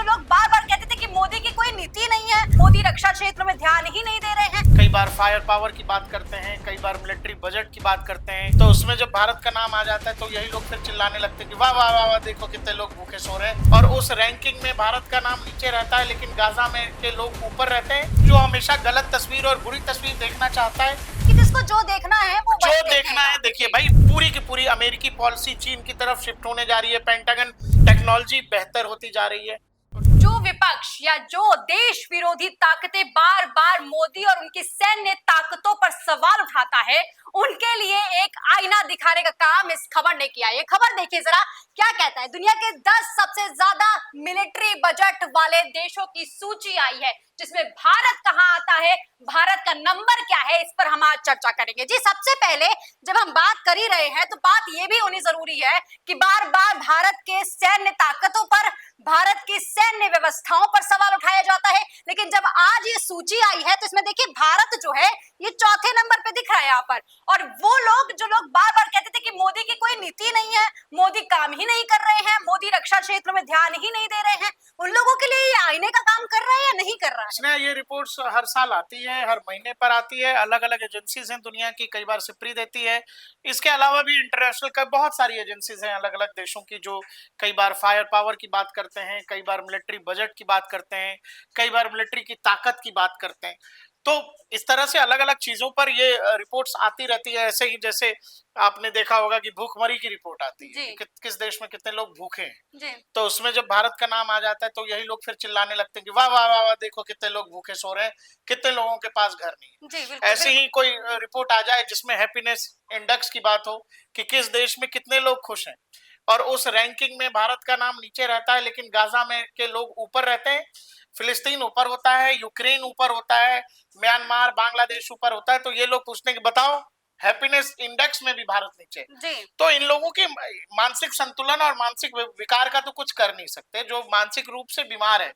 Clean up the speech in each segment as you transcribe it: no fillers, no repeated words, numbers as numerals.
जो लोग बार बार कहते थे कि मोदी की कोई नीति नहीं है, मोदी रक्षा क्षेत्र में ध्यान ही नहीं दे रहे हैं। कई बार फायर पावर की बात करते हैं, कई बार मिलिट्री बजट की बात करते हैं, तो उसमें जब भारत का नाम आ जाता है तो यही लोग फिर चिल्लाने लगते हैं कि वाह वाह वाह वाह, देखो कितने लोग भूखे सो रहे हैं। और उस रैंकिंग में भारत का नाम नीचे रहता है, लेकिन गाजा में के लोग ऊपर रहते हैं, जो हमेशा गलत तस्वीर और बुरी तस्वीर देखना चाहता है। कि जिसको जो देखना है वो जो वही देखना है, देखिए भाई, पूरी की पूरी अमेरिकी पॉलिसी चीन की तरफ शिफ्ट होने जा रही है, पेंटागन टेक्नोलॉजी बेहतर होती जा रही है। जो विपक्ष या जो देश विरोधी ताकतें बार बार मोदी और उनकी सैन्य ताकतों पर सवाल उठाता है, उनके लिए एक आईना दिखाने का काम इस खबर ने किया। ये खबर देखिए जरा, क्या कहता है। दुनिया के 10 सबसे ज्यादा मिलिट्री बजट वाले देशों की सूची आई है, जिसमें भारत कहां आता है, भारत का नंबर क्या है, इस पर हम आज चर्चा करेंगे। जी, सबसे पहले जब हम बात कर ही रहे हैं तो बात यह भी होनी जरूरी है कि बार बार भारत के सैन्य ताकतों पर, भारत की सैन्य व्यवस्थाओं पर सवाल उठाया जाता है। लेकिन जब आज ये सूची आई है तो इसमें देखिए भारत जो है ये चौथे नंबर पे दिख रहा है यहाँ पर। और वो लोग जो लोग बार बार कहते थे कि मोदी की कोई नीति नहीं है, मोदी काम ही नहीं कर रहे हैं, मोदी रक्षा क्षेत्र में ध्यान ही नहीं दे रहे हैं, उन लोगों के लिए ये आईने का काम कर रहा है या नहीं कर रहा है? इसमें ये रिपोर्ट्स हर साल आती है, हर महीने पर आती है, अलग अलग एजेंसीज हैं दुनिया की, कई बार सिपरी देती है। इसके अलावा भी इंटरनेशनल का बहुत सारी एजेंसीज हैं अलग अलग देशों की, जो कई बार फायर पावर की बात करते हैं, कई बार मिलिट्री बजट की बात करते हैं, कई बार मिलिट्री की ताकत की बात करते हैं। तो इस तरह से अलग अलग चीजों पर ये रिपोर्ट्स आती रहती है। ऐसे ही जैसे आपने देखा होगा कि भूखमरी की रिपोर्ट आती है कि किस देश में कितने लोग भूखे हैं, तो उसमें जब भारत का नाम आ जाता है तो यही लोग फिर चिल्लाने लगते हैं कि वाह वाह वाह वाह, देखो कितने लोग भूखे सो रहे हैं, कितने लोगों के पास घर नहीं है। ऐसे ही कोई रिपोर्ट आ जाए जिसमें हैप्पीनेस इंडेक्स की बात हो कि किस देश में कितने लोग खुश हैं, और उस रैंकिंग में भारत का नाम नीचे रहता है, लेकिन गाजा में के लोग ऊपर रहते हैं, फिलिस्तीन ऊपर होता है, यूक्रेन ऊपर होता है, म्यांमार, बांग्लादेश ऊपर होता है, तो ये लोग पूछते हैं कि बताओ हैप्पीनेस इंडेक्स में भी भारत नीचे। तो इन लोगों के मानसिक संतुलन और मानसिक विकार का तो कुछ कर नहीं सकते। जो मानसिक रूप से बीमार है,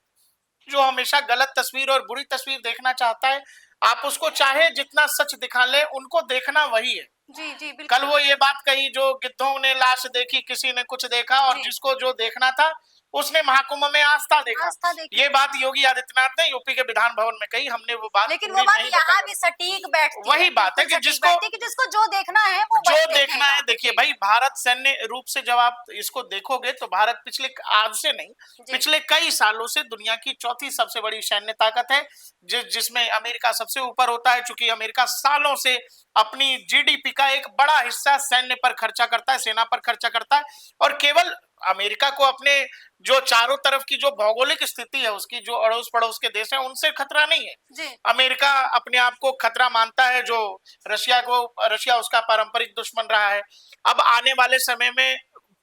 जो हमेशा गलत तस्वीर और बुरी तस्वीर देखना चाहता है, आप उसको चाहे जितना सच दिखा ले, उनको देखना वही है। जी, कल वो ये बात कही, जो गिद्धों ने लाश देखी, किसी ने कुछ देखा, और जिसको जो देखना था उसने महाकुंभ में आस्था देखा। ये बात योगी आदित्यनाथ ने यूपी के विधान भवन में कही, हमने वो बात, लेकिन वो बात यहाँ भी सटीक बैठती वही बात है कि जिसको जो देखना है वो जो देखना है। देखिए भाई, भारत सैन्य रूप से जब आप इसको देखोगे तो भारत पिछले, आज से नहीं, पिछले कई सालों से दुनिया की चौथी सबसे बड़ी सैन्य ताकत है, जिसमें अमेरिका सबसे ऊपर होता है, चूंकि अमेरिका सालों से अपनी जीडीपी का एक बड़ा हिस्सा सैन्य पर खर्चा करता है, सेना पर खर्चा करता है। और केवल अमेरिका को अपने जो चारों तरफ की जो भौगोलिक स्थिति है, उसकी जो अड़ोस पड़ोस के देश हैं, उनसे खतरा नहीं है। अमेरिका अपने आप को खतरा मानता है, जो रशिया उसका पारंपरिक दुश्मन रहा है। अब आने वाले समय में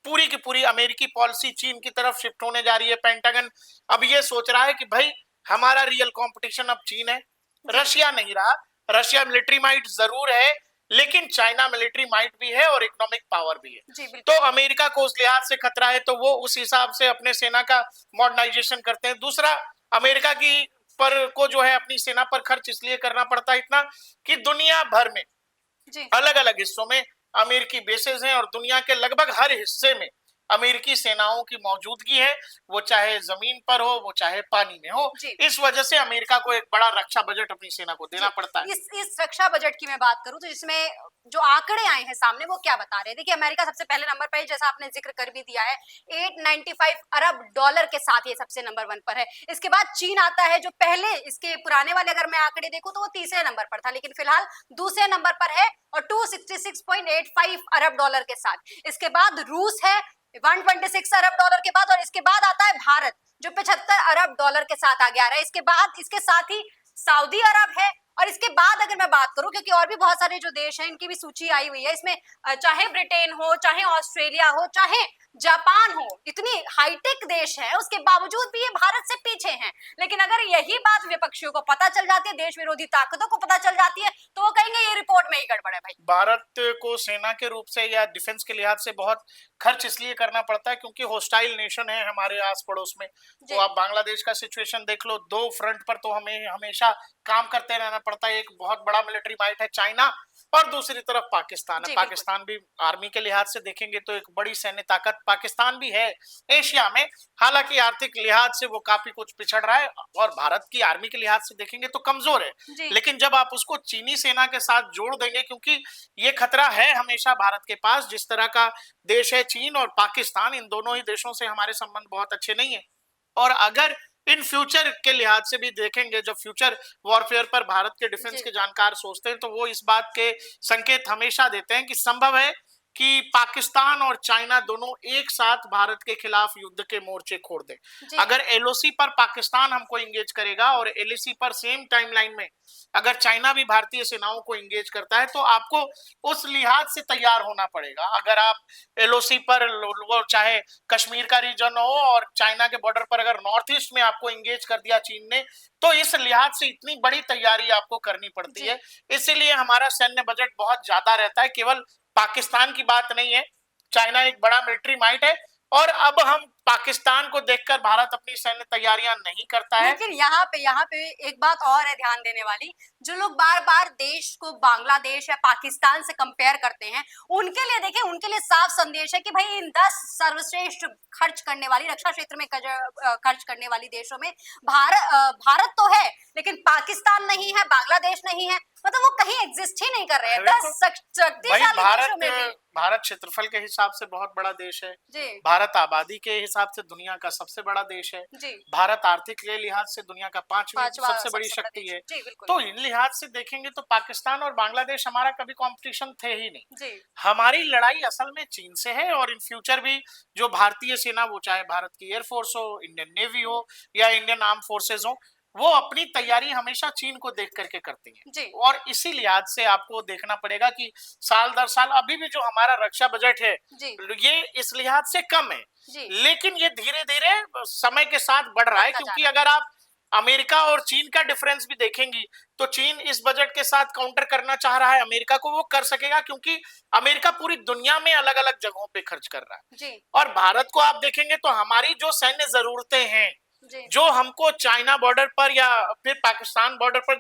पूरी की पूरी अमेरिकी पॉलिसी चीन की तरफ शिफ्ट होने जा रही है। पेंटागन अब ये सोच रहा है कि भाई हमारा रियल कंपटीशन अब चीन है, रशिया नहीं रहा। रशिया मिलिट्री माइट जरूर है, लेकिन चाइना मिलिट्री माइट भी है और इकोनॉमिक पावर भी है। तो अमेरिका को उस लिहाज से खतरा है, तो वो उस हिसाब से अपने सेना का मॉडर्नाइजेशन करते हैं। दूसरा, अमेरिका की पर को जो है अपनी सेना पर खर्च इसलिए करना पड़ता है इतना कि दुनिया भर में अलग अलग हिस्सों में अमेरिकी बेसेस हैं, और दुनिया के लगभग हर हिस्से में अमेरिकी सेनाओं की मौजूदगी है, वो चाहे जमीन पर हो, वो चाहे पानी में हो। इस वजह से अमेरिका को एक बड़ा रक्षा बजट अपनी सेना को देना पड़ता है। इस रक्षा बजट की मैं बात करूं तो इसमें जो आंकड़े आए हैं सामने वो क्या बता रहे हैं। देखिए, अमेरिका सबसे पहले नंबर पर है, जैसा आपने जिक्र कर भी दिया है, 895 अरब डॉलर के साथ ये सबसे नंबर 1 पर है। इसके बाद चीन आता है, जो पहले इसके पुराने वाले अगर मैं आंकड़े देखूं तो वो तीसरे नंबर पर था, लेकिन फिलहाल दूसरे नंबर पर है और 266.85 अरब डॉलर के साथ। इसके बाद रूस है 126 अरब डॉलर के बाद, और इसके बाद आता है भारत जो 75 अरब डॉलर के साथ आगे आ रहा है। इसके बाद इसके साथ ही सऊदी अरब है, और इसके बाद अगर मैं बात करूं, क्योंकि और भी बहुत सारे जो देश हैं इनकी भी सूची आई हुई है, इसमें चाहे ब्रिटेन हो, चाहे ऑस्ट्रेलिया हो, चाहे जापान हो, इतनी हाईटेक देश है, उसके बावजूद भी ये भारत से पीछे हैं। लेकिन अगर यही बात विपक्षियों को पता चल जाती है, देश विरोधी ताकतों को पता चल जाती है, तो वो कहेंगे ये रिपोर्ट में ही गड़बड़ है। भाई, भारत को सेना के रूप से या डिफेंस के लिहाज से बहुत खर्च इसलिए करना पड़ता है क्योंकि होस्टाइल नेशन है हमारे आस पड़ोस में। तो आप बांग्लादेश का सिचुएशन देख लो, 2 फ्रंट पर तो हमें हमेशा काम करते रहना पड़ता है। एक बहुत बड़ा मिलिट्री माइट है चाइना, और दूसरी तरफ पाकिस्तान है। जी, बिल्कुल। पाकिस्तान भी आर्मी के लिहाज से देखेंगे तो एक बड़ी सैन्य ताकत पाकिस्तान भी है एशिया में। हालांकि आर्थिक लिहाज से वो काफी कुछ पिछड़ रहा है और भारत की आर्मी के लिहाज से देखेंगे तो कमजोर है। जी। लेकिन जब आप उसको चीनी सेना के साथ जोड़ देंगे, क्योंकि ये खतरा है हमेशा भारत के पास, जिस तरह का देश है चीन और पाकिस्तान, इन दोनों ही देशों से हमारे संबंध बहुत अच्छे नहीं है। और अगर इन फ्यूचर के लिहाज से भी देखेंगे, जब फ्यूचर वॉरफेयर पर भारत के डिफेंस जी। के जानकार सोचते हैं तो वो इस बात के संकेत हमेशा देते हैं कि संभव है कि पाकिस्तान और चाइना दोनों एक साथ भारत के खिलाफ युद्ध के मोर्चे खोल दें। जी। अगर एलओसी पर पाकिस्तान हमको इंगेज करेगा और एलएसी पर सेम टाइमलाइन में अगर चाइना भी भारतीय सेनाओं को इंगेज करता है तो आपको उस लिहाज से तैयार होना पड़ेगा। अगर आप एलओसी पर वो चाहे कश्मीर का रीजन हो और चाइना के बॉर्डर पर अगर नॉर्थ ईस्ट में आपको इंगेज कर दिया चीन ने, तो इस लिहाज से इतनी बड़ी तैयारी आपको करनी पड़ती जी। है। इसीलिए हमारा सैन्य बजट बहुत ज्यादा रहता है। केवल पाकिस्तान की बात नहीं है, चाइना एक बड़ा मिलिट्री माइट है और अब हम पाकिस्तान को देखकर भारत अपनी सैन्य तैयारियां नहीं करता है। लेकिन यहाँ पे एक बात और है ध्यान देने वाली, जो लोग बार बार देश को बांग्लादेश या पाकिस्तान से कंपेयर करते हैं, उनके लिए देखिए, उनके लिए साफ संदेश है कि भाई इन 10 सर्वश्रेष्ठ खर्च करने वाली, रक्षा क्षेत्र में खर्च करने वाली देशों में भारत तो है, लेकिन पाकिस्तान नहीं है, बांग्लादेश नहीं है, मतलब वो कहीं एग्जिस्ट ही नहीं कर रहे हैं। 10 शक्तिशाली देशों में भी। भारत क्षेत्रफल के हिसाब से बहुत बड़ा देश है जी। भारत आबादी के हिसाब से दुनिया का सबसे बड़ा देश है जी। भारत आर्थिक के लिहाज से दुनिया का पांचवी सबसे बड़ी शक्ति है। जी, बिल्कुल। तो इन लिहाज से देखेंगे तो पाकिस्तान और बांग्लादेश हमारा कभी कंपटीशन थे ही नहीं। जी। हमारी लड़ाई असल में चीन से है और इन फ्यूचर भी जो भारतीय सेना, वो चाहे भारत की एयरफोर्स हो, इंडियन नेवी हो या इंडियन आर्म फोर्सेज हो, वो अपनी तैयारी हमेशा चीन को देख करके करती है। जी। और इसी लिहाज से आपको देखना पड़ेगा कि साल दर साल अभी भी जो हमारा रक्षा बजट है जी। ये इस लिहाज से कम है, जी। लेकिन ये धीरे धीरे समय के साथ बढ़ रहा है। क्योंकि अगर आप अमेरिका और चीन का डिफरेंस भी देखेंगी तो चीन इस बजट के साथ काउंटर करना चाह रहा है अमेरिका को, वो कर सकेगा क्योंकि अमेरिका पूरी दुनिया में अलग अलग जगहों पे खर्च कर रहा है। जी। और भारत को आप देखेंगे तो हमारी जो सैन्य जरूरतें हैं, जी। जो हमको चाइना बॉर्डर पर या फिर पाकिस्तान बॉर्डर पर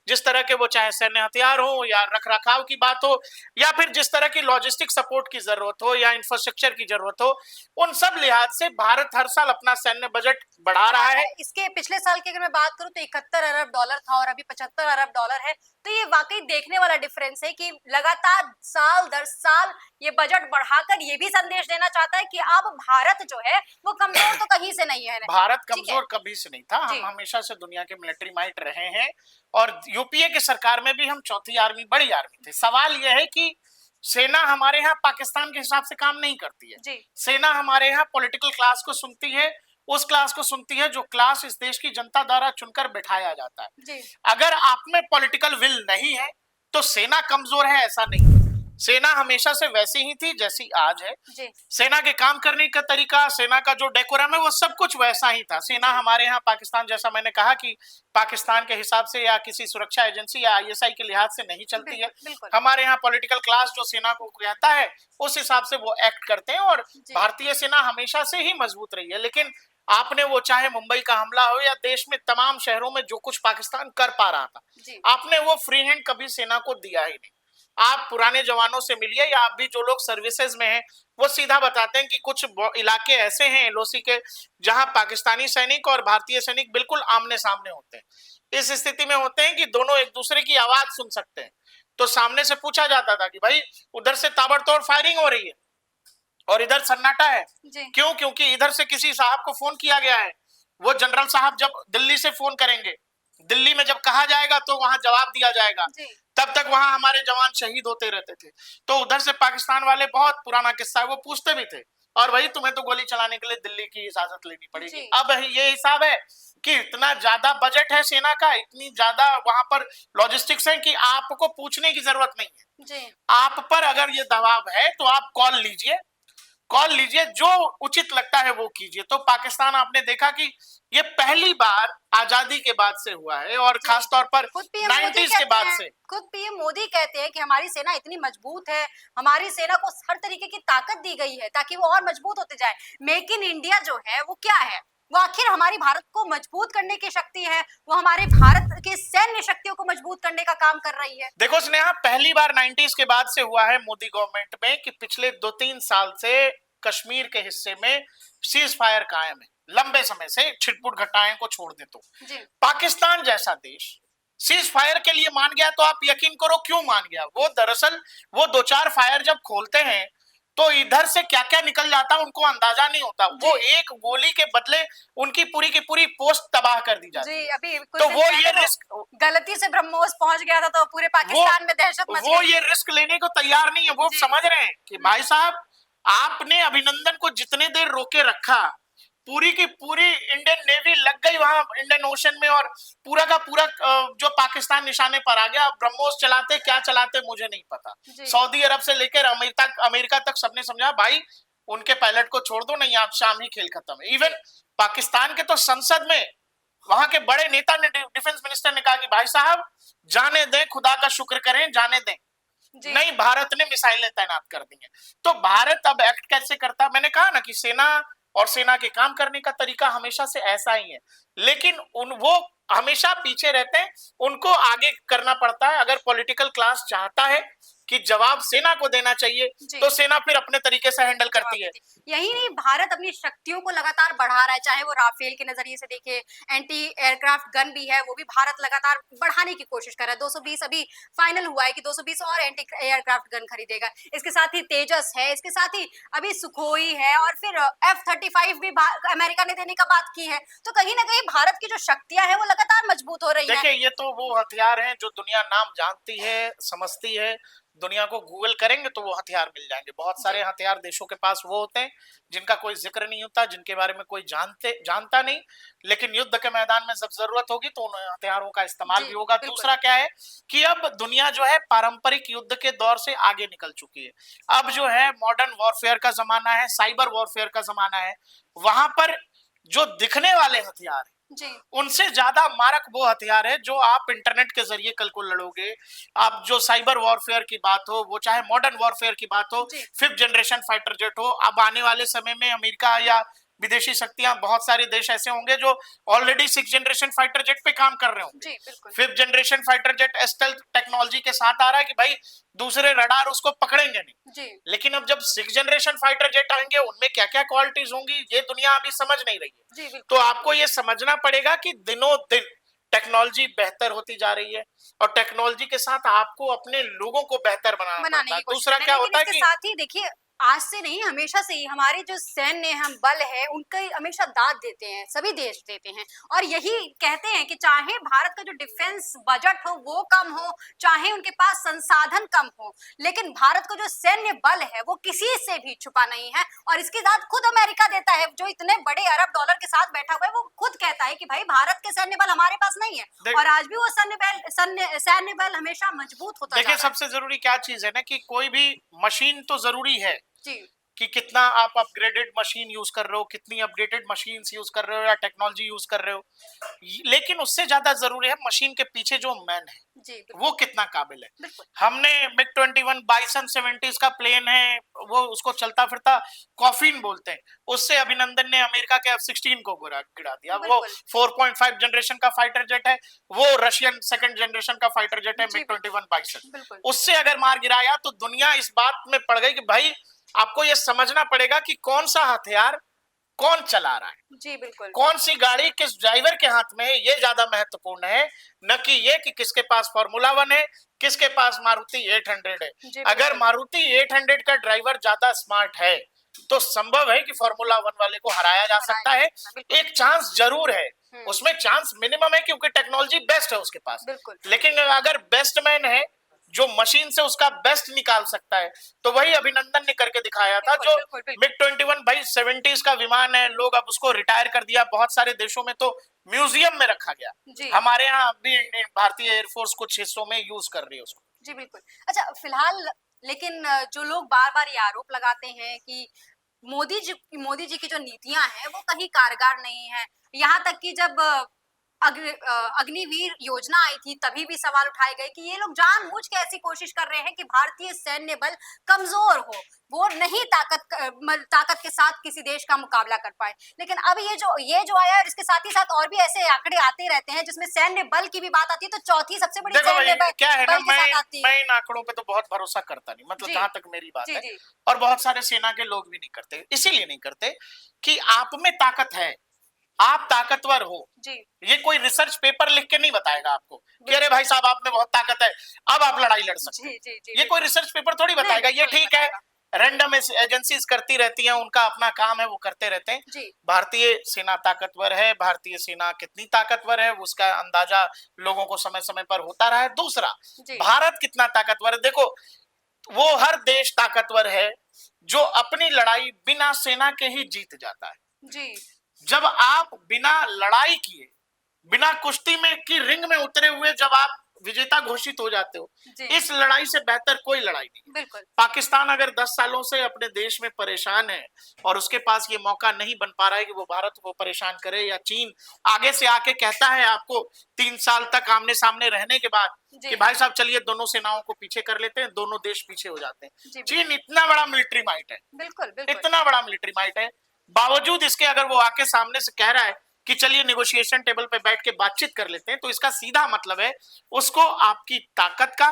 जिस तरह के वो चाहे सैन्य हथियार हो या रखरखाव की बात हो या फिर जिस तरह की लॉजिस्टिक सपोर्ट की जरूरत हो या इंफ्रास्ट्रक्चर की जरूरत हो, उन सब लिहाज से भारत हर साल अपना सैन्य बजट बढ़ा रहा है। इसके पिछले साल की अगर मैं बात करूं तो 71 अरब डॉलर था और अभी 75 अरब डॉलर है। तो ये वाकई देखने वाला डिफरेंस है कि लगातार साल दर साल ये बजट बढ़ाकर ये भी संदेश देना चाहता है कि अब भारत जो है वो कमजोर तो कहीं से नहीं है। भारत कमजोर कभी से नहीं था, हम हमेशा से दुनिया के मिलिट्री माइट रहे हैं और यूपीए की सरकार में भी हम चौथी आर्मी, बड़ी आर्मी थे। सवाल यह है कि सेना हमारे यहाँ पाकिस्तान के हिसाब से काम नहीं करती है। जी। सेना हमारे यहाँ पॉलिटिकल क्लास को सुनती है, उस क्लास को सुनती है जो क्लास इस देश की जनता द्वारा चुनकर बैठाया जाता है। जी। अगर आप में पॉलिटिकल विल नहीं है तो सेना कमजोर है, ऐसा नहीं। सेना हमेशा से वैसी ही थी जैसी आज है। जी। सेना के काम करने का तरीका, सेना का जो डेकोरम है, वो सब कुछ वैसा ही था। सेना हमारे यहाँ पाकिस्तान, जैसा मैंने कहा कि पाकिस्तान के हिसाब से या किसी सुरक्षा एजेंसी या आईएसआई के लिहाज से नहीं चलती है। हमारे यहाँ पॉलिटिकल क्लास जो सेना को कहता है उस हिसाब से वो एक्ट करते हैं और भारतीय सेना हमेशा से ही मजबूत रही है। लेकिन आपने वो चाहे मुंबई का हमला हो या देश में तमाम शहरों में जो कुछ पाकिस्तान कर पा रहा था, आपने वो फ्री हैंड कभी सेना को दिया ही नहीं। आप पुराने जवानों से मिलिए या आप भी जो लोग सर्विसेज में हैं, वो सीधा बताते हैं कि कुछ इलाके ऐसे हैं एलओसी के जहां पाकिस्तानी सैनिक और भारतीय सैनिक बिल्कुल आमने सामने होते हैं। इस स्थिति में होते हैं कि दोनों एक दूसरे की आवाज सुन सकते हैं। तो सामने से पूछा जाता था कि भाई उधर से ताबड़तोड़ फायरिंग हो रही है और इधर सन्नाटा है, क्यों? क्योंकि इधर से किसी साहब को फोन किया गया है। वो जनरल साहब जब दिल्ली से फोन करेंगे, दिल्ली में जब कहा जाएगा तो वहां जवाब दिया जाएगा, तब तक वहां हमारे जवान शहीद होते रहते थे। तो उधर से पाकिस्तान वाले, बहुत पुराना किस्सा है, वो पूछते भी थे और भाई तुम्हें तो गोली चलाने के लिए दिल्ली की इजाजत लेनी पड़ेगी। अब ये हिसाब है कि इतना ज्यादा बजट है सेना का, इतनी ज्यादा वहां पर लॉजिस्टिक्स है कि आपको पूछने की जरूरत नहीं है। आप पर अगर ये दबाव है तो आप कॉल लीजिए, जो उचित लगता है वो कीजिए। तो पाकिस्तान, आपने देखा कि ये पहली बार आजादी के बाद से हुआ है और खास तौर पर 90s के बाद से। खुद पीएम मोदी कहते हैं कि हमारी सेना इतनी मजबूत है, हमारी सेना को हर तरीके की ताकत दी गई है ताकि वो और मजबूत होते जाए। मेक इन इंडिया जो है वो क्या है? वो आखिर हमारी भारत को मजबूत करने की शक्ति है, वो हमारे भारत के सैन्य शक्तियों को मजबूत करने का काम कर रही है। देखो स्नेहा, पहली बार 90s के बाद से हुआ है मोदी गवर्नमेंट में कि पिछले 2-3 साल से कश्मीर के हिस्से में सीज फायर कायम है, लंबे समय से छिटपुट घटनाएं को छोड़ दे तो। पाकिस्तान जैसा देश सीज फायर के लिए मान गया, तो आप यकीन करो क्यों मान गया। वो दरअसल वो 2-4 फायर जब खोलते हैं तो इधर से क्या क्या निकल जाता उनको अंदाजा नहीं होता। वो एक गोली के बदले उनकी पूरी की पूरी पोस्ट तबाह कर दी जाती है। अभी तो वो ये रिस्क, गलती से ब्रह्मोस पहुंच गया था तो पूरे पाकिस्तान में दहशत मच गई। वो ये रिस्क लेने को तैयार नहीं है। वो समझ रहे हैं कि भाई साहब, आपने अभिनंदन को जितने देर रोके रखा, पूरी की पूरी इंडियन नेवी लग गई वहां इंडियन ओशन में, और पूरा का पूरा जो पाकिस्तान निशाने पर आ गया। ब्रह्मोस चलाते क्या चलाते मुझे नहीं पता। सऊदी अरब से लेकर अमेरिका तक सबने समझा भाई उनके पायलट को छोड़ दो, नहीं आप शाम ही खेल खत्म है। इवन पाकिस्तान के तो संसद में वहां के बड़े नेता ने, डिफेंस मिनिस्टर ने कहा कि भाई साहब जाने दें, खुदा का शुक्र करें, जाने दें। नहीं, भारत ने मिसाइलें तैनात कर दी हैं। तो भारत अब एक्ट कैसे करता, मैंने कहा ना कि सेना और सेना के काम करने का तरीका हमेशा से ऐसा ही है, लेकिन वो हमेशा पीछे रहते हैं, उनको आगे करना पड़ता है। अगर पॉलिटिकल क्लास चाहता है कि जवाब सेना को देना चाहिए तो सेना फिर अपने तरीके से हैंडल करती है। यही नहीं, भारत अपनी शक्तियों को लगातार बढ़ा रहा है, चाहे वो राफेल के नजरिए से देखे, एंटी एयरक्राफ्ट गन भी है, वो भी भारत लगातार बढ़ाने की कोशिश कर रहा है। 220 अभी फाइनल हुआ है कि 220 और एंटी एयरक्राफ्ट गन खरीदेगा। इसके साथ ही तेजस है, इसके साथ ही अभी सुखोई है, और फिर F-35 भी अमेरिका ने देने का बात की है। तो कहीं ना कहीं भारत की जो शक्तियां है वो लगातार मजबूत हो रही है। देखिए, ये तो वो हथियार हैं जो दुनिया नाम जानती है, समझती है। दुनिया को गूगल करेंगे तो वो हथियार मिल जाएंगे। बहुत सारे हथियार देशों के पास वो होते हैं जिनका कोई जिक्र नहीं होता, जिनके बारे में कोई जानता नहीं, लेकिन युद्ध के मैदान में जब जरूरत होगी तो उन हथियारों का इस्तेमाल भी होगा। दूसरा क्या है कि अब दुनिया जो है पारंपरिक युद्ध के दौर से आगे निकल चुकी है। अब जो है मॉडर्न वॉरफेयर का जमाना है, साइबर वॉरफेयर का जमाना है। वहां पर जो दिखने वाले हथियार उनसे ज्यादा मारक वो हथियार है जो आप इंटरनेट के जरिए कल को लड़ोगे। आप जो साइबर वॉरफेयर की बात हो, वो चाहे मॉडर्न वॉरफेयर की बात हो, 5th जनरेशन फाइटर जेट हो, अब आने वाले समय में अमेरिका या विदेशी शक्तियां, बहुत सारे देश ऐसे होंगे जो already 6th generation fighter jet पे काम कर रहे होंगे। 5th generation fighter jet stealth technology के साथ आ रहा है कि भाई दूसरे रडार उसको पकड़ेंगे नहीं। लेकिन अब जब 6th जनरेशन फाइटर जेट आएंगे उनमें क्या क्या क्वालिटीज होंगी ये दुनिया अभी समझ नहीं रही है। तो आपको ये समझना पड़ेगा कि दिनों दिन टेक्नोलॉजी बेहतर होती जा रही है, और टेक्नोलॉजी के साथ आपको अपने लोगों को बेहतर बनाना पड़ता है। दूसरा क्या होता है कि साथ ही देखिए, आज से नहीं हमेशा से ही हमारे जो सैन्य हम बल है उनका हमेशा दाद देते हैं, सभी देश देते हैं, और यही कहते हैं कि चाहे भारत का जो डिफेंस बजट हो वो कम हो, चाहे उनके पास संसाधन कम हो, लेकिन भारत का जो सैन्य बल है वो किसी से भी छुपा नहीं है। और इसकी दाद खुद अमेरिका देता है, जो इतने बड़े अरब डॉलर के साथ बैठा हुआ है। वो खुद कहता है कि भाई भारत के सैन्य बल हमारे पास नहीं है, और आज भी वो सैन्य बल हमेशा मजबूत होता है। देखिए, सबसे जरूरी क्या चीज है ना कि कोई भी मशीन तो जरूरी है कि कितना आप अपग्रेडेड मशीन यूज कर रहे हो, कितनी अपडेटेड मशीन यूज कर रहे हो या टेक्नोलॉजी यूज कर रहे हो, लेकिन उससे ज्यादा जरूरी है मशीन के पीछे जो मैन है वो कितना काबिल है। हमने MiG-21 बाइसन 70s का प्लेन है, वो उसको चलता फिरता कॉफिन बोलते हैं, उससे अभिनंदन ने अमेरिका के F-16 को गिरा दिया। वो 4.5 जनरेशन का फाइटर जेट है, वो रशियन 2nd जनरेशन का फाइटर जेट है MiG-21 बाइसन। उससे अगर मार गिराया तो दुनिया इस बात में पड़ गई कि भाई आपको ये समझना पड़ेगा कि कौन सा हथियार कौन चला रहा है, कौन सी गाड़ी किस ड्राइवर के हाथ में है, ये ज्यादा महत्वपूर्ण है, न कि ये कि किसके पास फॉर्मूला 1 है, किसके पास मारुति 800 है। अगर मारुति 800 का ड्राइवर ज्यादा स्मार्ट है तो संभव है कि फॉर्मूला 1 वाले को हराया जा सकता है। एक चांस जरूर है, उसमें चांस मिनिमम है क्योंकि टेक्नोलॉजी बेस्ट है उसके पास। लेकिन अगर बेस्ट मैन है जो मशीन से उसका बेस्ट निकाल सकता है, तो वही अभिनंदन ने करके दिखाया था। जो MiG-21 भाई 70s का विमान है, लोग अब उसको रिटायर कर दिया, बहुत सारे देशों में तो म्यूजियम में रखा गया। हमारे यहाँ भी भारतीय एयरफोर्स कुछ हिस्सों में यूज कर रही है उसको। जी बिल्कुल। अच्छा, फिलहाल लेकिन जो लोग बार बार ये आरोप लगाते हैं कि मोदी जी की जो नीतियां हैं वो कहीं कारगर नहीं है, यहाँ तक कि जब अग्निवीर योजना आई थी तभी भी सवाल उठाए गए कि ये लोग जानबूझ के ऐसी कोशिश कर रहे हैं कि भारतीय सैन्य बल कमजोर हो, वो नहीं ताकत के साथ किसी देश का मुकाबला कर पाए। लेकिन अब ये जो आया और इसके साथ ही साथ और भी ऐसे आंकड़े आते रहते हैं जिसमें सैन्य बल की भी बात आती है, तो चौथी सबसे बड़ी देखो सैन्य भाई क्या है ना, बल के साथ आती है। मैं इन आंकड़ों पे तो बहुत भरोसा करता नहीं, मतलब जी जहां तक मेरी बात जी है, जी और बहुत सारे सेना के लोग भी नहीं करते, इसीलिए नहीं करते कि आप में ताकत है, आप ताकतवर हो। जी ये कोई रिसर्च पेपर लिख के नहीं बताएगा आपको कि अरे बिल्कुल। भाई साहब आप में बहुत ताकत है, अब आप लड़ाई लड़ सकते जी हैं। जी जी ये कोई बिल्कुल। रिसर्च पेपर थोड़ी नहीं बताएगा, ये बिल्कुल नहीं ठीक है, बताएगा। रैंडम एजेंसीज करती रहती हैं, उनका अपना काम है, वो करते रहते हैं। जी भारतीय सेना ताकतवर है, भारतीय सेना कितनी ताकतवर है उसका अंदाजा लोगों को समय समय पर होता रहा है। दूसरा, जी भारत कितना ताकतवर है, देखो वो हर देश ताकतवर है जो अपनी लड़ाई बिना सेना के ही जीत जाता है। जी जब आप बिना लड़ाई किए, बिना कुश्ती में की रिंग में उतरे हुए जब आप विजेता घोषित हो जाते हो, जी इस लड़ाई से बेहतर कोई लड़ाई नहीं। बिल्कुल। पाकिस्तान अगर 10 सालों से अपने देश में परेशान है और उसके पास ये मौका नहीं बन पा रहा है कि वो भारत को परेशान करे, या चीन आगे से आके कहता है आपको 3 साल तक आमने सामने रहने के बाद जी कि भाई साहब चलिए दोनों सेनाओं को पीछे कर लेते हैं, दोनों देश पीछे हो जाते हैं। जी चीन इतना बड़ा मिलिट्री माइट है, बिल्कुल बिल्कुल। इतना बड़ा मिलिट्री माइट है, बावजूद इसके अगर वो आके सामने से कह रहा है कि चलिए नेगोशिएशन टेबल पे बैठ के बातचीत कर लेते हैं, तो इसका सीधा मतलब है उसको आपकी ताकत का,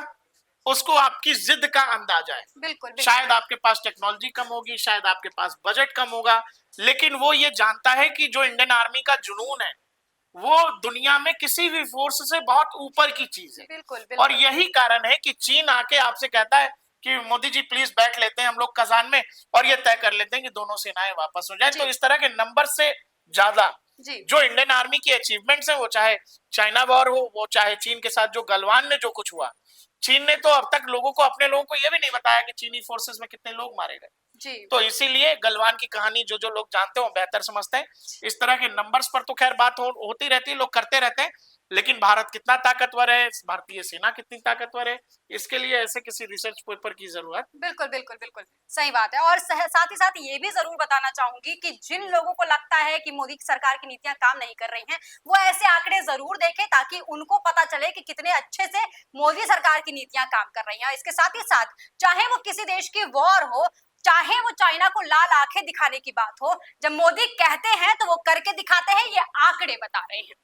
उसको आपकी जिद का अंदाजा है। बिल्कुल बिल्कुल। शायद आपके पास टेक्नोलॉजी कम होगी, शायद आपके पास बजट कम होगा, लेकिन वो ये जानता है कि जो इंडियन आर्मी का जुनून है वो दुनिया में किसी भी फोर्स से बहुत ऊपर की चीज है। बिल्कुल और बिल्कुल। यही कारण है कि चीन आके आपसे कहता है कि मोदी जी प्लीज बैठ लेते हैं हम लोग कजान में और ये तय कर लेते हैं कि दोनों सेनाएं वापस हो जाए। जी तो इस तरह के नंबर से ज्यादा जी जो इंडियन आर्मी की अचीवमेंट्स है, वो चाहे चाइना वॉर हो, वो चाहे चीन के साथ जो गलवान में जो कुछ हुआ, चीन ने तो अब तक लोगों को, अपने लोगों को ये भी नहीं बताया कि चीनी फोर्सेस में कितने लोग मारे गए। जी तो इसीलिए गलवान की कहानी जो जो लोग जानते हो बेहतर समझते हैं। इस तरह के नंबर्स पर तो खैर बात होती रहती है, लोग करते रहते हैं, लेकिन भारत कितना ताकतवर है, भारतीय सेना कितनी ताकतवर है, इसके लिए ऐसे किसी रिसर्च पेपर की जरूरत। बिल्कुल बिल्कुल बिल्कुल सही बात है। और साथ ही साथ ये भी जरूर बताना चाहूंगी कि जिन लोगों को लगता है कि मोदी सरकार की नीतियां काम नहीं कर रही हैं, वो ऐसे आंकड़े जरूर देखें ताकि उनको पता चले कि कितने अच्छे से मोदी सरकार की नीतियां काम कर रही हैं। इसके साथ ही साथ चाहे वो किसी देश की वॉर हो, चाहे वो चाइना को लाल आंखें दिखाने की बात हो, जब मोदी कहते हैं तो वो करके दिखाते हैं, ये आंकड़े बता रहे हैं।